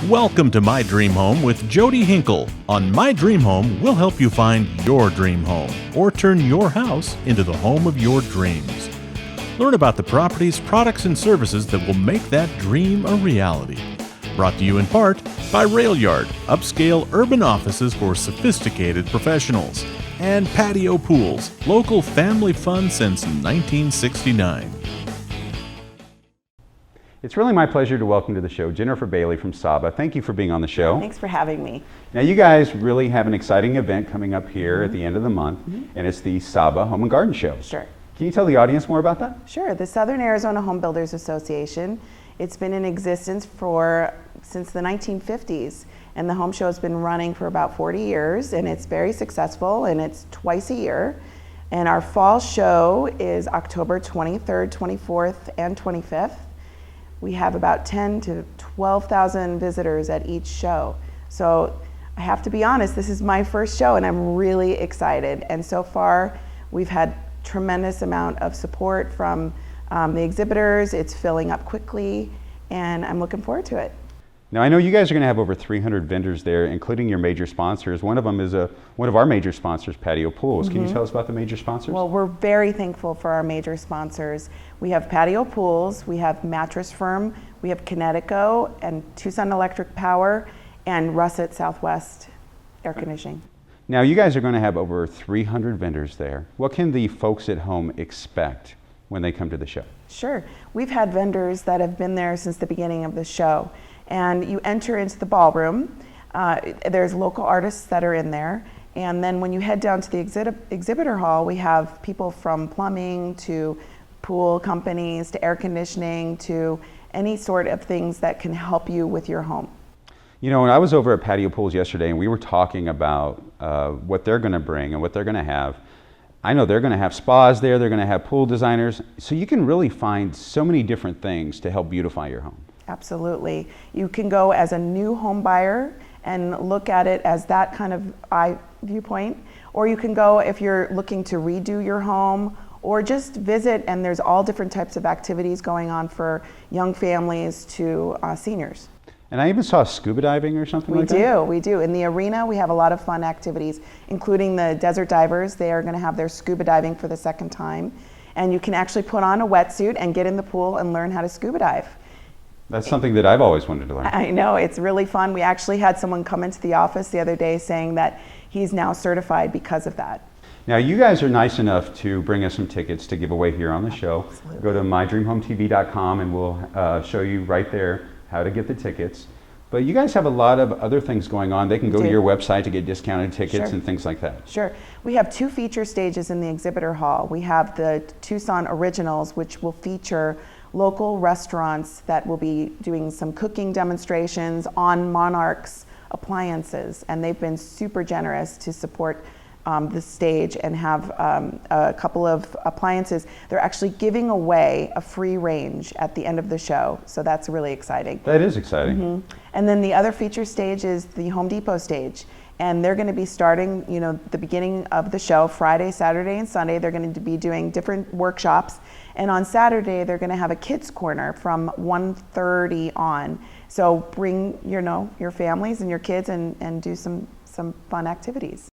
Welcome to My Dream Home with Jody Hinkle. On My Dream Home, we'll help you find your dream home or turn your house into the home of your dreams. Learn about the properties, products, and services that will make that dream a reality. Brought to you in part by Rail Yard, upscale urban offices for sophisticated professionals, and Patio Pools, local family fun since 1969. It's really my pleasure to welcome to the show Jennifer Bailey from SAHBA. Thank you for being on the show. Thanks for having me. Now you guys really have an exciting event coming up here at the end of the month, and it's the SABA Home and Garden Show. Sure. Can you tell the audience more about that? Sure. The Southern Arizona Home Builders Association, it's been in existence since the 1950s, and the home show has been running for about 40 years, and it's very successful, and it's twice a year. And our fall show is October 23rd, 24th, and 25th. We have about 10 to 12,000 visitors at each show. So I have to be honest, this is my first show and I'm really excited. And so far we've had tremendous amount of support from the exhibitors. It's filling up quickly and I'm looking forward to it. Now I know you guys are going to have over 300 vendors there, including your major sponsors. One of them is one of our major sponsors, Patio Pools. Can you tell us about the major sponsors? Well, we're very thankful for our major sponsors. We have Patio Pools, we have Mattress Firm, we have Kinetico and Tucson Electric Power, and Russet Southwest Air Conditioning. Now you guys are going to have over 300 vendors there. What can the folks at home expect when they come to the show? Sure. We've had vendors that have been there since the beginning of the show. And you enter into the ballroom, there's local artists that are in there, and then when you head down to the exhibitor hall, we have people from plumbing to pool companies to air conditioning to any sort of things that can help you with your home. You know, when I was over at Patio Pools yesterday and we were talking about what they're going to bring and what they're going to have, I know they're going to have spas there, they're going to have pool designers, so you can really find so many different things to help beautify your home. Absolutely. You can go as a new home buyer and look at it as that kind of eye viewpoint, or you can go if you're looking to redo your home or just visit, and there's all different types of activities going on for young families to seniors. And I even saw scuba diving or something like that? We do. In the arena, we have a lot of fun activities, including the desert divers. They are going to have their scuba diving for the second time. And you can actually put on a wetsuit and get in the pool and learn how to scuba dive. That's something that I've always wanted to learn. I know, it's really fun. We actually had someone come into the office the other day saying that he's now certified because of that. Now you guys are nice enough to bring us some tickets to give away here on the show. Absolutely. Go to mydreamhometv.com and we'll show you right there how to get the tickets. But you guys have a lot of other things going on. They can go to your website to get discounted tickets and things like that. Sure. We have two feature stages in the exhibitor hall. We have the Tucson Originals, which will feature local restaurants that will be doing some cooking demonstrations on Monarch's appliances, and they've been super generous to support the stage and have a couple of appliances. They're actually giving away a free range at the end of the show, so that's really exciting. That is exciting. And then the other feature stage is the Home Depot stage, and they're going to be starting, the beginning of the show, Friday, Saturday, and Sunday. They're going to be doing different workshops, and on Saturday they're going to have a kids corner from 1:30 on. So bring your families and your kids and do some fun activities.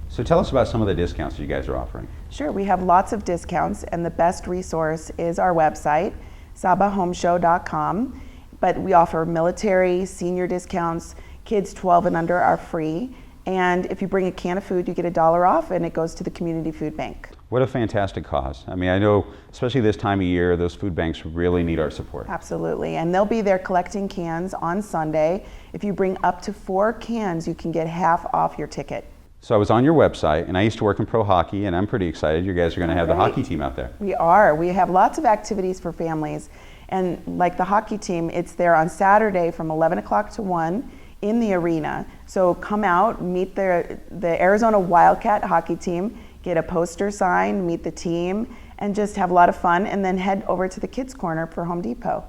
So tell us about some of the discounts you guys are offering. Sure, we have lots of discounts, and the best resource is our website, sabahomeshow.com. But we offer military, senior discounts. Kids 12 and under are free. And if you bring a can of food, you get $1 off, and it goes to the community food bank. What a fantastic cause. I mean, I know, especially this time of year, those food banks really need our support. Absolutely, and they'll be there collecting cans on Sunday. If you bring up to 4 cans, you can get half off your ticket. So I was on your website, and I used to work in pro hockey, and I'm pretty excited. You guys are going to have the hockey team out there. We are. We have lots of activities for families. And like the hockey team, it's there on Saturday from 11 o'clock to 1 in the arena. So come out, meet the Arizona Wildcat hockey team, get a poster signed, meet the team, and just have a lot of fun, and then head over to the kids corner for Home Depot.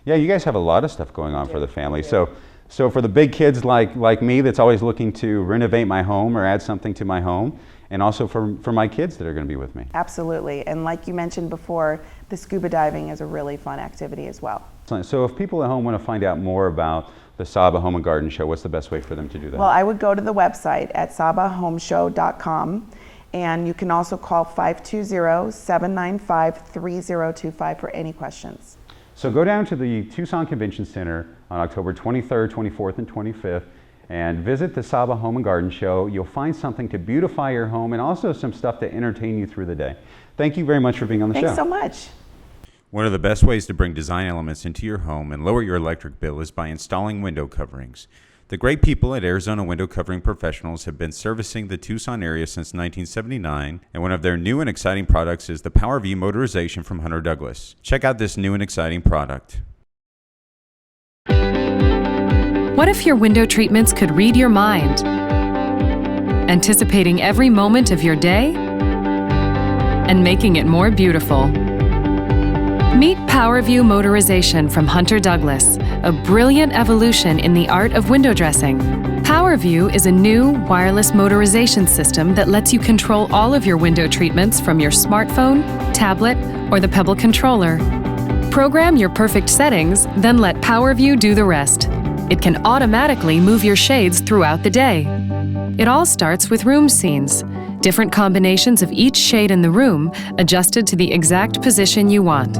Yeah, you guys have a lot of stuff going on for the family. So So for the big kids like me that's always looking to renovate my home or add something to my home, and also for my kids that are going to be with me. Absolutely. And like you mentioned before, the scuba diving is a really fun activity as well. So if people at home want to find out more about the SAHBA Home and Garden Show, what's the best way for them to do that? Well, I would go to the website at sabahomeshow.com, and you can also call 520-795-3025 for any questions. So go down to the Tucson Convention Center on October 23rd, 24th, and 25th and visit the SABA Home and Garden Show. You'll find something to beautify your home and also some stuff to entertain you through the day. Thank you very much for being on the show. Thanks so much. One of the best ways to bring design elements into your home and lower your electric bill is by installing window coverings. The great people at Arizona Window Covering Professionals have been servicing the Tucson area since 1979, and one of their new and exciting products is the PowerView motorization from Hunter Douglas. Check out this new and exciting product. What if your window treatments could read your mind, anticipating every moment of your day and making it more beautiful? Meet PowerView motorization from Hunter Douglas, a brilliant evolution in the art of window dressing. PowerView is a new wireless motorization system that lets you control all of your window treatments from your smartphone, tablet, or the Pebble controller. Program your perfect settings, then let PowerView do the rest. It can automatically move your shades throughout the day. It all starts with room scenes, different combinations of each shade in the room adjusted to the exact position you want.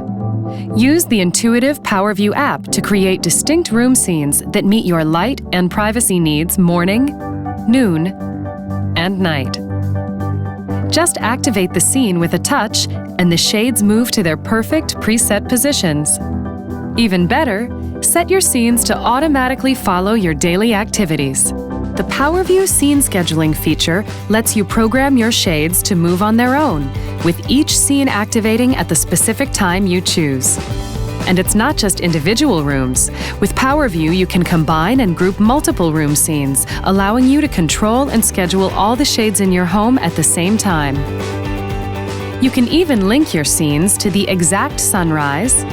Use the intuitive PowerView app to create distinct room scenes that meet your light and privacy needs morning, noon, and night. Just activate the scene with a touch, and the shades move to their perfect preset positions. Even better, set your scenes to automatically follow your daily activities. The PowerView Scene Scheduling feature lets you program your shades to move on their own, with each scene activating at the specific time you choose. And it's not just individual rooms. With PowerView, you can combine and group multiple room scenes, allowing you to control and schedule all the shades in your home at the same time. You can even link your scenes to the exact sunrise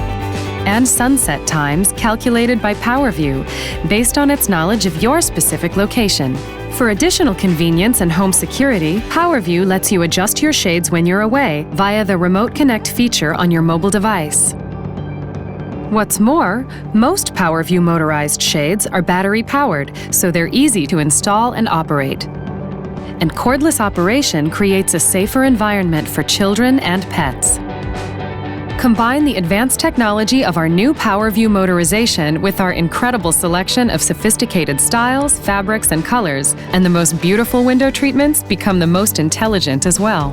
and sunset times calculated by PowerView based on its knowledge of your specific location. For additional convenience and home security, PowerView lets you adjust your shades when you're away via the Remote Connect feature on your mobile device. What's more, most PowerView motorized shades are battery-powered, so they're easy to install and operate. And cordless operation creates a safer environment for children and pets. Combine the advanced technology of our new PowerView motorization with our incredible selection of sophisticated styles, fabrics, and colors, and the most beautiful window treatments become the most intelligent as well.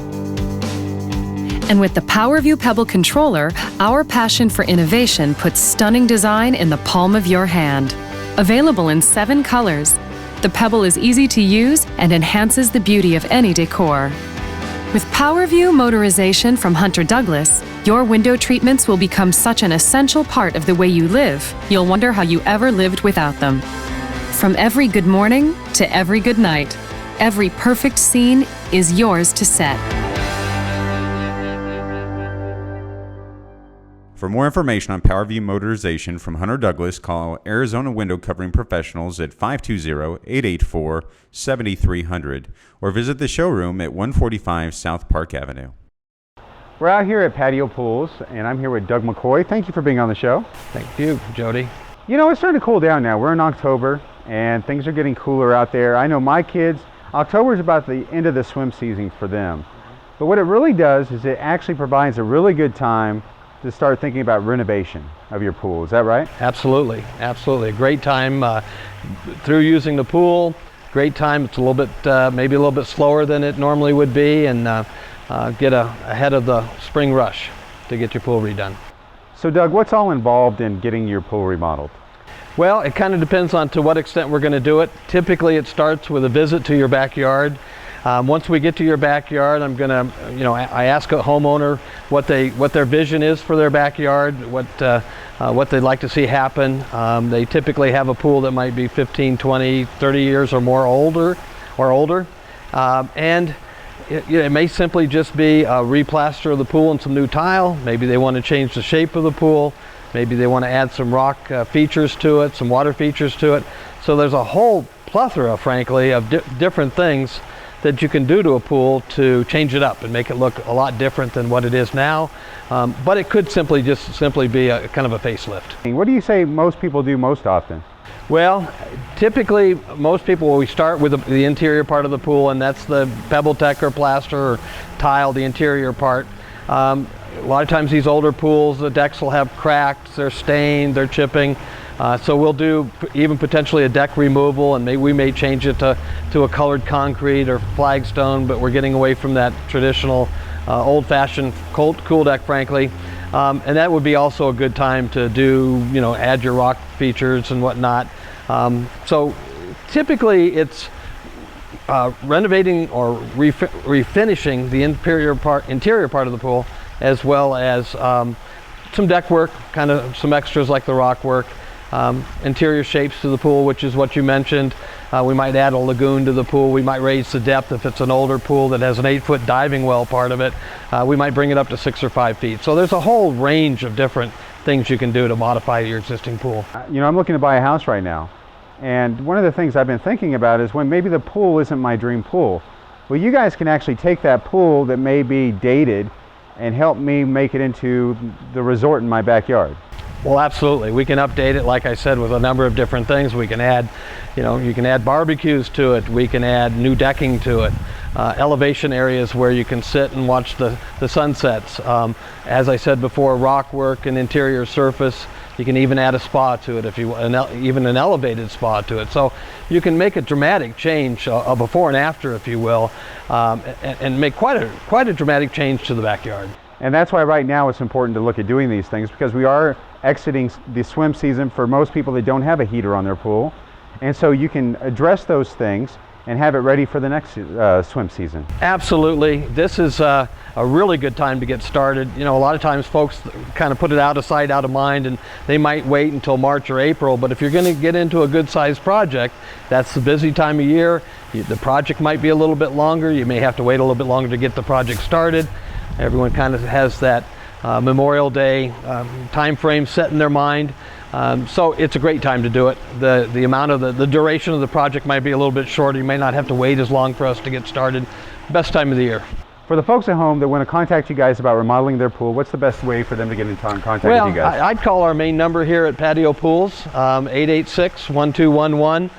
And with the PowerView Pebble controller, our passion for innovation puts stunning design in the palm of your hand. Available in 7 colors, the Pebble is easy to use and enhances the beauty of any decor. With PowerView motorization from Hunter Douglas, your window treatments will become such an essential part of the way you live, you'll wonder how you ever lived without them. From every good morning to every good night, every perfect scene is yours to set. For more information on PowerView motorization from Hunter Douglas, call Arizona Window Covering Professionals at 520-884-7300 or visit the showroom at 145 South Park Avenue. We're out here at Patio Pools, and I'm here with Doug McCoy. Thank you for being on the show. Thank you, Jody. You know, it's starting to cool down now. We're in October, and things are getting cooler out there. I know my kids, October is about the end of the swim season for them. But what it really does is it actually provides a really good time to start thinking about renovation of your pool. Is that right? Absolutely, absolutely. A great time through using the pool. Great time. It's a little bit, maybe a little bit slower than it normally would be, and get ahead of the spring rush to get your pool redone. So Doug, what's all involved in getting your pool remodeled? Well, it kind of depends on to what extent we're going to do it. Typically it starts with a visit to your backyard. Once we get to your backyard, I'm going to, I ask a homeowner what their vision is for their backyard, what they'd like to see happen. They typically have a pool that might be 15, 20, 30 years or more older. And it may simply just be a replaster of the pool and some new tile. Maybe they want to change the shape of the pool. Maybe they want to add some rock features to it, some water features to it. So there's a whole plethora, frankly, of different things that you can do to a pool to change it up and make it look a lot different than what it is now. But it could simply be a kind of a facelift. What do you say most people do most often? Well, typically most people, we start with the interior part of the pool, and that's the pebble tech or plaster or tile, the interior part. A lot of times these older pools, the decks will have cracks, they're stained, they're chipping. So we'll do even potentially a deck removal, and we may change it to a colored concrete or flagstone, but we're getting away from that traditional old-fashioned cool deck, frankly. And that would be also a good time to do, add your rock features and whatnot. So typically it's renovating or refinishing the interior part of the pool, as well as some deck work, kind of some extras like the rock work. Interior shapes to the pool, which is what you mentioned. We might add a lagoon to the pool. We might raise the depth if it's an older pool that has an 8-foot diving well part of it. We might bring it up to 6 or 5 feet. So there's a whole range of different things you can do to modify your existing pool. I'm looking to buy a house right now, and one of the things I've been thinking about is when maybe the pool isn't my dream pool. Well, you guys can actually take that pool that may be dated and help me make it into the resort in my backyard. Well, absolutely. We can update it, like I said, with a number of different things. We can add, you can add barbecues to it. We can add new decking to it. Elevation areas where you can sit and watch the sunsets. As I said before, rock work and interior surface. You can even add a spa to it, even an elevated spa to it. So you can make a dramatic change, a before and after, if you will, and make quite a dramatic change to the backyard. And that's why right now it's important to look at doing these things, because we are exiting the swim season for most people that don't have a heater on their pool. And so you can address those things and have it ready for the next swim season. Absolutely. This is a really good time to get started. A lot of times folks kind of put it out of sight, out of mind, and they might wait until March or April. But if you're going to get into a good sized project, that's the busy time of year. The project might be a little bit longer. You may have to wait a little bit longer to get the project started. Everyone kind of has that Memorial Day time frame set in their mind. So it's a great time to do it. The amount of the duration of the project might be a little bit shorter. You may not have to wait as long for us to get started. Best time of the year. For the folks at home that want to contact you guys about remodeling their pool, what's the best way for them to get in contact with you guys? I'd call our main number here at Patio Pools, 886-1211.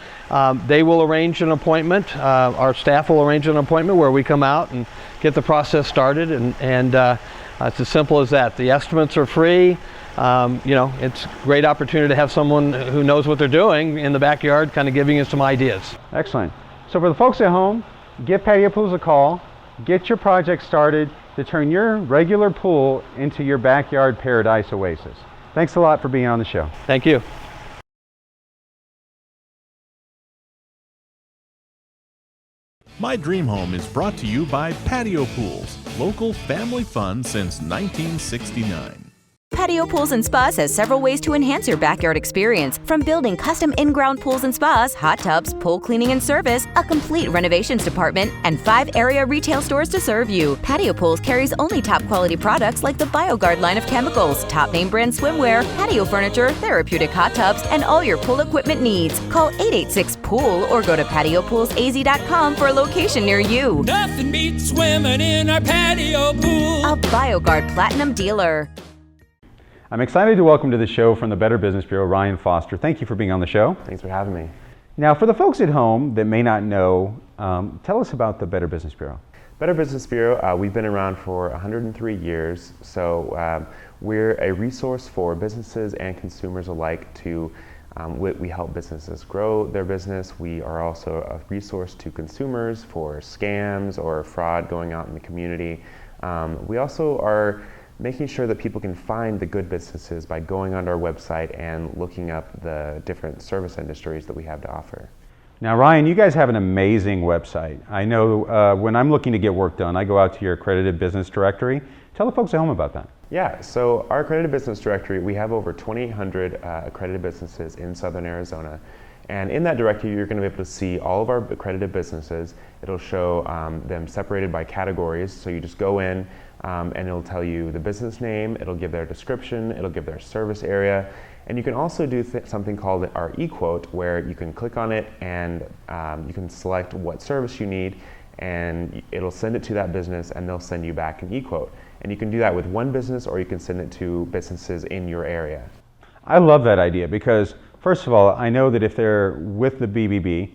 They will arrange an appointment. Our staff will arrange an appointment where we come out and get the process started, and it's as simple as that. The estimates are free. It's a great opportunity to have someone who knows what they're doing in the backyard kind of giving you some ideas. Excellent. So for the folks at home, give Patio Pools a call. Get your project started to turn your regular pool into your backyard paradise oasis. Thanks a lot for being on the show. Thank you. My Dream Home is brought to you by Patio Pools, local family fun since 1969. Patio Pools and Spas has several ways to enhance your backyard experience, from building custom in-ground pools and spas, hot tubs, pool cleaning and service, a complete renovations department, and 5 area retail stores to serve you. Patio Pools carries only top quality products like the BioGuard line of chemicals, top name brand swimwear, patio furniture, therapeutic hot tubs, and all your pool equipment needs. Call 886-POOL or go to patiopoolsaz.com for a location near you. Nothing beats swimming in our patio pool. A BioGuard Platinum dealer. I'm excited to welcome to the show from the Better Business Bureau, Ryan Foster. Thank you for being on the show. Thanks for having me. Now, for the folks at home that may not know, tell us about the Better Business Bureau. Better Business Bureau, we've been around for 103 years, so we're a resource for businesses and consumers alike to we help businesses grow their business. We are also a resource to consumers for scams or fraud going out in the community. We also are making sure that people can find the good businesses by going onto our website and looking up the different service industries that we have to offer. Now, Ryan, you guys have an amazing website. I know when I'm looking to get work done, I go out to your accredited business directory. Tell the folks at home about that. Yeah, so our accredited business directory, we have over 2,800 accredited businesses in Southern Arizona. And in that directory, you're going to be able to see all of our accredited businesses. It'll show them separated by categories. So you just go in and it'll tell you the business name, it'll give their description, it'll give their service area. And you can also do something called our e-quote, where you can click on it and you can select what service you need, and it'll send it to that business and they'll send you back an e-quote. And you can do that with one business, or you can send it to businesses in your area. I love that idea because, first of all, I know that if they're with the BBB,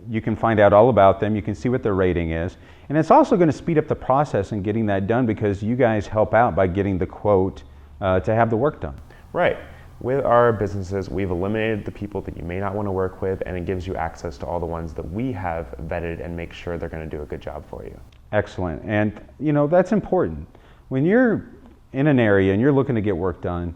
you can find out all about them, you can see what their rating is, and it's also going to speed up the process in getting that done because you guys help out by getting the quote to have the work done. Right. With our businesses, we've eliminated the people that you may not want to work with, and it gives you access to all the ones that we have vetted and make sure they're going to do a good job for you. Excellent. And that's important. When you're in an area and you're looking to get work done,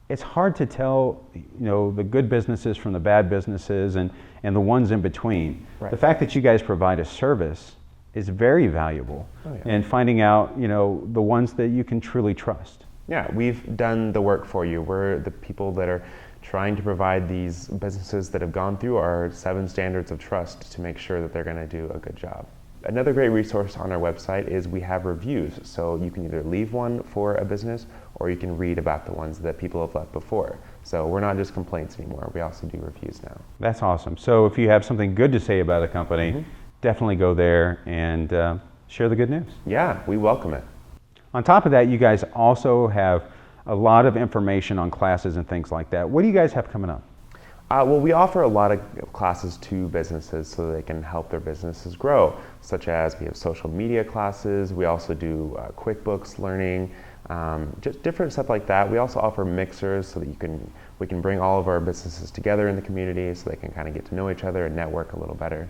it's hard to tell the good businesses from the bad businesses and the ones in between. Right. The fact that you guys provide a service is very valuable in finding out the ones that you can truly trust. Yeah, we've done the work for you. We're the people that are trying to provide these businesses that have gone through our 7 standards of trust to make sure that they're going to do a good job. Another great resource on our website is we have reviews. So you can either leave one for a business or you can read about the ones that people have left before. So we're not just complaints anymore. We also do reviews now. That's awesome. So if you have something good to say about a company, definitely go there and share the good news. Yeah, we welcome it. On top of that, you guys also have a lot of information on classes and things like that. What do you guys have coming up? Well, we offer a lot of classes to businesses so they can help their businesses grow, such as we have social media classes. We also do QuickBooks learning, just different stuff like that. We also offer mixers so that we can bring all of our businesses together in the community so they can kind of get to know each other and network a little better.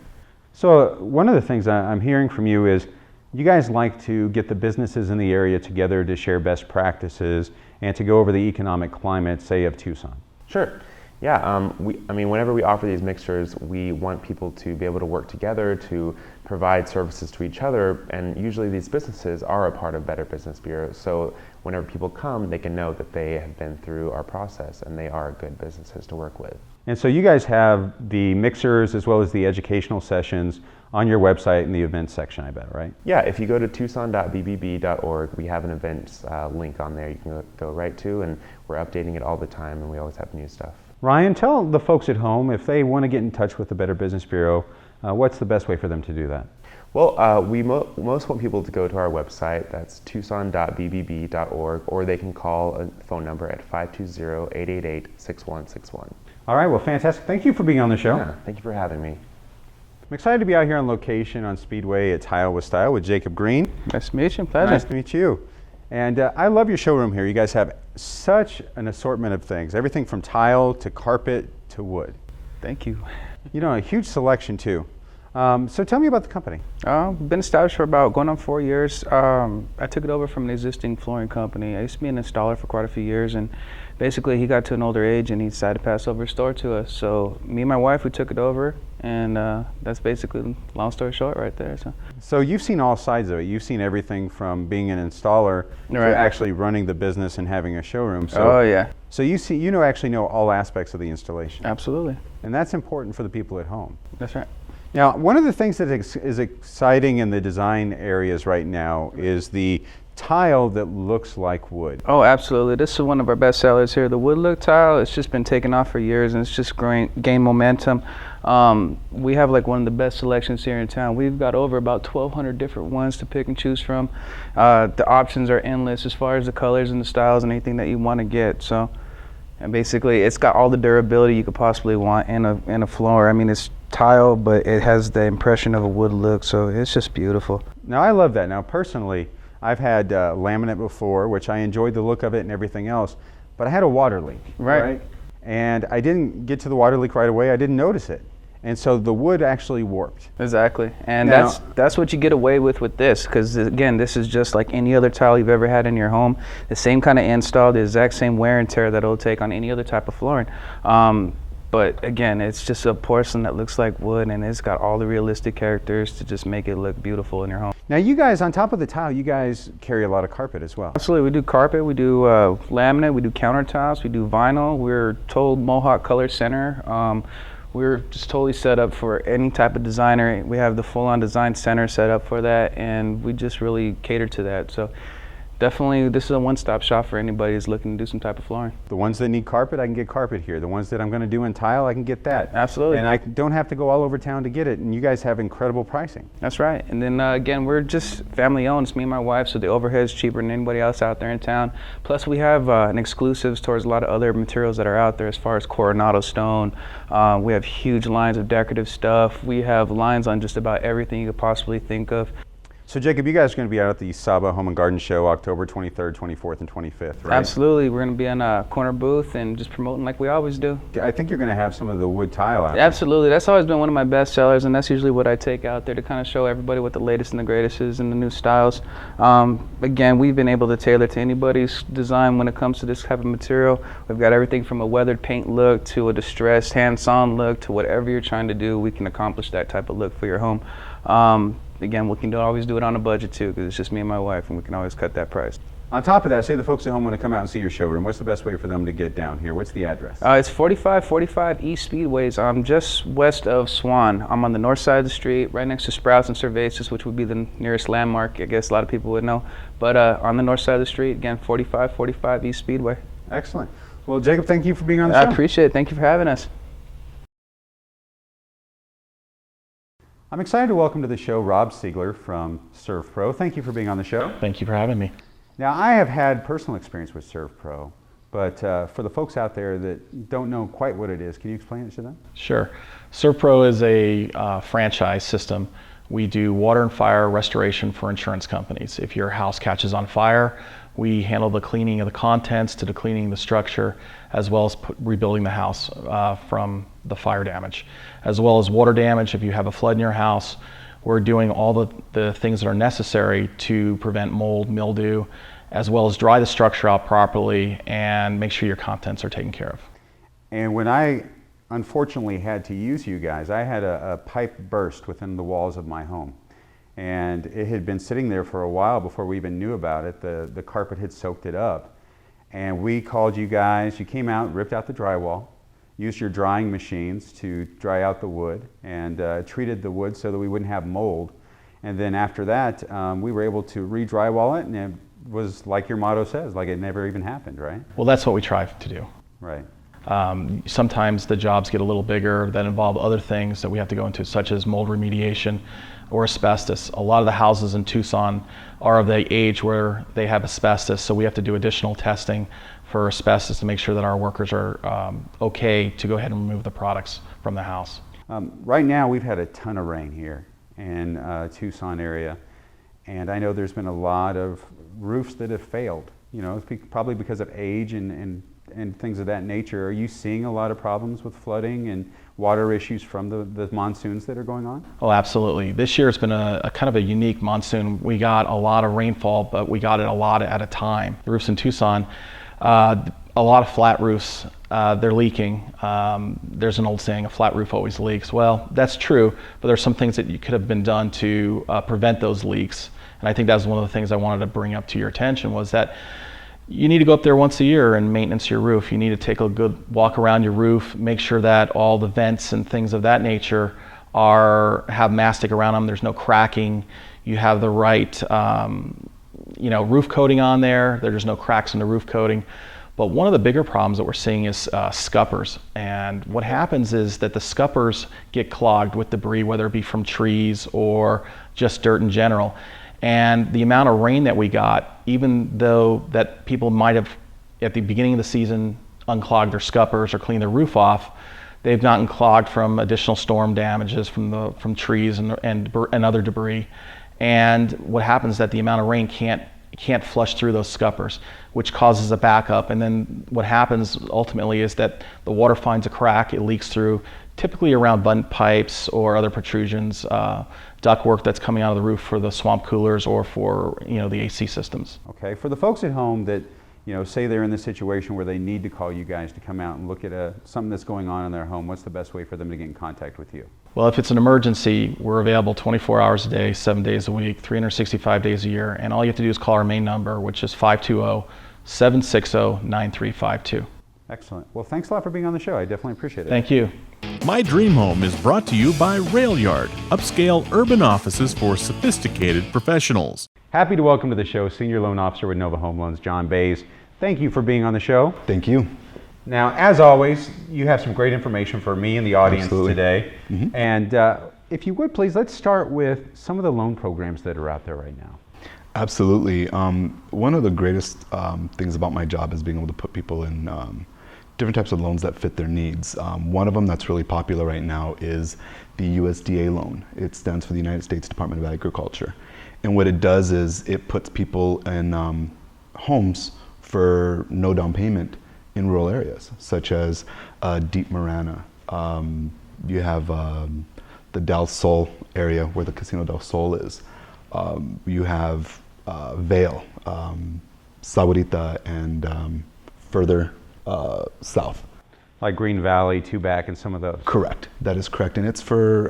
So one of the things I'm hearing from you is you guys like to get the businesses in the area together to share best practices and to go over the economic climate, say, of Tucson. Sure. Yeah, whenever we offer these mixers, we want people to be able to work together to provide services to each other, and usually these businesses are a part of Better Business Bureau, so whenever people come, they can know that they have been through our process and they are good businesses to work with. And so you guys have the mixers as well as the educational sessions on your website in the events section, I bet, right? Yeah, if you go to tucson.bbb.org, we have an events link on there you can go right to, and we're updating it all the time, and we always have new stuff. Ryan, tell the folks at home, if they want to get in touch with the Better Business Bureau, what's the best way for them to do that? Well, we most want people to go to our website, that's tucson.bbb.org, or they can call a phone number at 520-888-6161. All right, well, fantastic. Thank you for being on the show. Yeah, thank you for having me. I'm excited to be out here on location on Speedway at Tile with Style with Jacob Green. Nice to meet you. Pleasure. Nice to meet you. And I love your showroom here. You guys have such an assortment of things, everything from tile to carpet to wood. Thank you. A huge selection too. So tell me about the company. Been established for about going on 4 years. I took it over from an existing flooring company. I used to be an installer for quite a few years, and basically he got to an older age and he decided to pass over his store to us. So me and my wife, we took it over, and that's basically, long story short, right there. So you've seen all sides of it. You've seen everything from being an installer to actually running the business and having a showroom. So, yeah. So you actually know all aspects of the installation. Absolutely. And that's important for the people at home. That's right. Now, one of the things that is exciting in the design areas right now is the tile that looks like wood. Oh, absolutely. This is one of our best sellers here. The wood look tile, it's just been taken off for years, and it's just gained momentum. We have like one of the best selections here in town. We've got over about 1,200 different ones to pick and choose from. The options are endless as far as the colors and the styles and anything that you want to get. And basically, it's got all the durability you could possibly want in a floor. I mean, it's tile, but it has the impression of a wood look, so it's just beautiful. Now, I love that. Now, personally, I've had laminate before, which I enjoyed the look of it and everything else, but I had a water leak. Right. And I didn't get to the water leak right away. I didn't notice it. And so the wood actually warped. Exactly. And that's what you get away with this, because again, this is just like any other tile you've ever had in your home. The same kind of install, the exact same wear and tear that it'll take on any other type of flooring. But again, it's just a porcelain that looks like wood, and it's got all the realistic characters to just make it look beautiful in your home. Now you guys, on top of the tile, you guys carry a lot of carpet as well. Absolutely, we do carpet, we do laminate, we do countertops, we do vinyl. We're total Mohawk color center. We're just totally set up for any type of designer. We have the full-on design center set up for that, and we just really cater to that. So definitely, this is a one-stop shop for anybody who's looking to do some type of flooring. The ones that need carpet, I can get carpet here. The ones that I'm going to do in tile, I can get that. Absolutely. And I don't have to go all over town to get it, and you guys have incredible pricing. That's right. And then again, we're just family-owned. It's me and my wife, so the overhead is cheaper than anybody else out there in town. Plus, we have an exclusives towards a lot of other materials that are out there as far as Coronado stone. We have huge lines of decorative stuff. We have lines on just about everything you could possibly think of. So Jacob, you guys are going to be out at the SAHBA Home and Garden Show October 23rd, 24th, and 25th, right? Absolutely. We're going to be on a corner booth and just promoting like we always do. I think you're going to have some of the wood tile out there. Absolutely. That's always been one of my best sellers, and that's usually what I take out there to kind of show everybody what the latest and the greatest is in the new styles. Again, we've been able to tailor to anybody's design when it comes to this type of material. We've got everything from a weathered paint look to a distressed hand-sawn look to whatever you're trying to do. We can accomplish that type of look for your home. Again, we can always do it on a budget too, because it's just me and my wife, and we can always cut that price. On top of that, say the folks at home want to come out and see your showroom. What's the best way for them to get down here? What's the address? It's 4545 East Speedways. I'm just west of Swan. I'm on the north side of the street, right next to Sprouts and Cervasis, which would be the nearest landmark. I guess a lot of people would know. But on the north side of the street, again, 4545 East Speedway. Excellent. Well, Jacob, thank you for being on the show. I appreciate it. Thank you for having us. I'm excited to welcome to the show Rob Siegler from SERVPRO. Thank you for being on the show. Thank you for having me. Now, I have had personal experience with SERVPRO, but for the folks out there that don't know quite what it is, can you explain it to them? Sure. SERVPRO is a franchise system. We do water and fire restoration for insurance companies. If your house catches on fire, we handle the cleaning of the contents to the cleaning the structure, as well as rebuilding the house from the fire damage, as well as water damage. If you have a flood in your house, we're doing all the things that are necessary to prevent mold, mildew, as well as dry the structure out properly and make sure your contents are taken care of. And when I unfortunately had to use you guys, I had a pipe burst within the walls of my home. And it had been sitting there for a while before we even knew about it. The carpet had soaked it up. And we called you guys. You came out, ripped out the drywall, used your drying machines to dry out the wood, and treated the wood so that we wouldn't have mold. And then after that, we were able to re-drywall it, and it was like your motto says, like it never even happened, right? Well, that's what we try to do. Right. Sometimes the jobs get a little bigger that involve other things that we have to go into, such as mold remediation or asbestos. A lot of the houses in Tucson are of the age where they have asbestos, so we have to do additional testing for asbestos to make sure that our workers are okay to go ahead and remove the products from the house. Right now, we've had a ton of rain here in Tucson area, and I know there's been a lot of roofs that have failed. You know, it's probably because of age and things of that nature. Are you seeing a lot of problems with flooding and water issues from the monsoons that are going on? Oh, absolutely. This year it's been a kind of a unique monsoon. We got a lot of rainfall, but we got it a lot at a time. The roofs in Tucson, a lot of flat roofs, they're leaking. There's an old saying, a flat roof always leaks. Well, that's true, but there's some things that could have been done to prevent those leaks. And I think that's one of the things I wanted to bring up to your attention, was that you need to go up there once a year and maintenance your roof. You need to take a good walk around your roof, make sure that all the vents and things of that nature have mastic around them. There's no cracking. You have the right roof coating on there. There's no cracks in the roof coating. But one of the bigger problems that we're seeing is scuppers. And what happens is that the scuppers get clogged with debris, whether it be from trees or just dirt in general. And the amount of rain that we got, even though that people might have at the beginning of the season unclogged their scuppers or cleaned their roof off, they've gotten clogged from additional storm damages from trees and other debris. And what happens is that the amount of rain can't flush through those scuppers, which causes a backup. And then what happens ultimately is that the water finds a crack, it leaks through, typically around bunt pipes or other protrusions, ductwork that's coming out of the roof for the swamp coolers or for the AC systems. Okay, for the folks at home that say they're in the situation where they need to call you guys to come out and look at something that's going on in their home, what's the best way for them to get in contact with you? Well, if it's an emergency, we're available 24 hours a day, 7 days a week, 365 days a year, and all you have to do is call our main number, which is 520-760-9352. Excellent. Well, thanks a lot for being on the show. I definitely appreciate it. Thank you. My Dream Home is brought to you by Rail Yard, upscale urban offices for sophisticated professionals. Happy to welcome to the show Senior Loan Officer with Nova Home Loans, John Bayze. Thank you for being on the show. Thank you. Now, as always, you have some great information for me and the audience Absolutely. today. Mm-hmm. And if you would, please, let's start with some of the loan programs that are out there right now. Absolutely. One of the greatest things about my job is being able to put people in different types of loans that fit their needs. One of them that's really popular right now is the USDA loan. It stands for the United States Department of Agriculture. And what it does is it puts people in homes for no down payment in rural areas, such as Deep Marana. You have the Del Sol area where the Casino Del Sol is. You have Vail, Sahuarita, and further south. Like Green Valley, Tubac, and some of those. Correct. That is correct. And it's for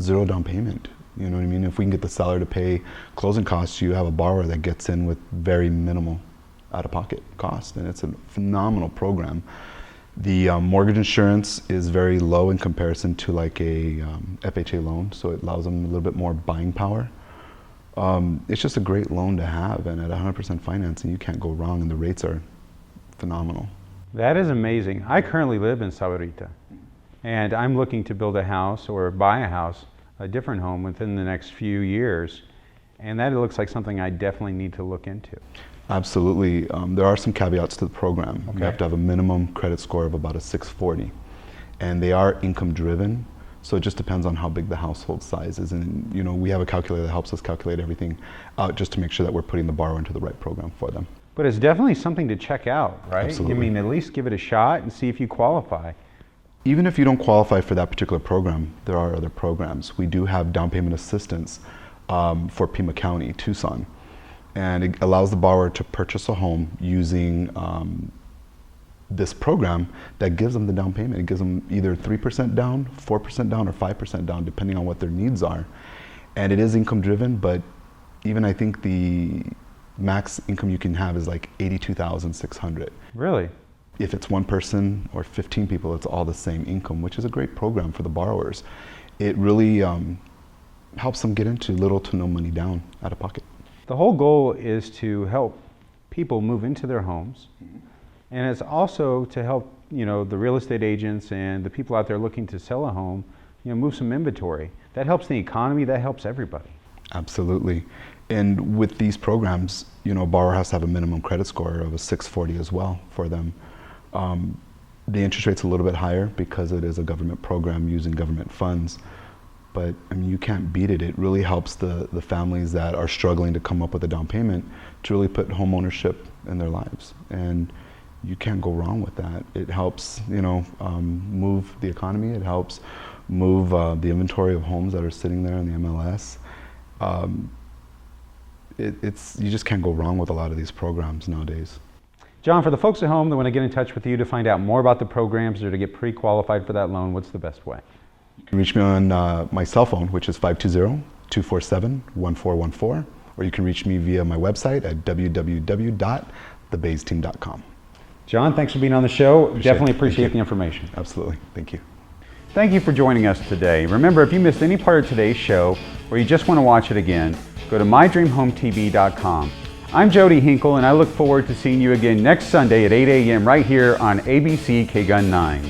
zero down payment. You know what I mean? If we can get the seller to pay closing costs, you have a borrower that gets in with very minimal out-of-pocket cost, and it's a phenomenal program. The mortgage insurance is very low in comparison to like a FHA loan, so it allows them a little bit more buying power. It's just a great loan to have, and at 100% financing, you can't go wrong, and the rates are phenomenal. That is amazing. I currently live in Sahuarita, and I'm looking to build a house or buy a house, a different home within the next few years, and that looks like something I definitely need to look into. Absolutely. There are some caveats to the program. Okay. You have to have a minimum credit score of about a 640, and they are income driven, so it just depends on how big the household size is. And we have a calculator that helps us calculate everything out just to make sure that we're putting the borrower into the right program for them. But it's definitely something to check out, right? Absolutely. I mean, at least give it a shot and see if you qualify. Even if you don't qualify for that particular program, there are other programs. We do have down payment assistance for Pima County, Tucson, and it allows the borrower to purchase a home using this program that gives them the down payment. It gives them either 3% down, 4% down, or 5% down, depending on what their needs are. And it is income driven, but even I think the max income you can have is like $82,600. Really? If it's one person or 15 people, it's all the same income, which is a great program for the borrowers. It really helps them get into little to no money down out of pocket. The whole goal is to help people move into their homes, and it's also to help the real estate agents and the people out there looking to sell a home, move some inventory. That helps the economy. That helps everybody. Absolutely. And with these programs, a borrower has to have a minimum credit score of a 640 as well for them. The interest rate's a little bit higher because it is a government program using government funds. But I mean, you can't beat it. It really helps the families that are struggling to come up with a down payment to really put home ownership in their lives. And you can't go wrong with that. It helps, move the economy. It helps move the inventory of homes that are sitting there in the MLS. You just can't go wrong with a lot of these programs nowadays. John, for the folks at home that want to get in touch with you to find out more about the programs or to get pre-qualified for that loan, what's the best way? You can reach me on my cell phone, which is 520-247-1414, or you can reach me via my website at www.thebayzeteam.com. John, thanks for being on the show. Definitely appreciate the information. Absolutely. Thank you. Thank you for joining us today. Remember, if you missed any part of today's show or you just want to watch it again, go to mydreamhometv.com. I'm Jody Hinkle, and I look forward to seeing you again next Sunday at 8 a.m. right here on ABC KGUN 9.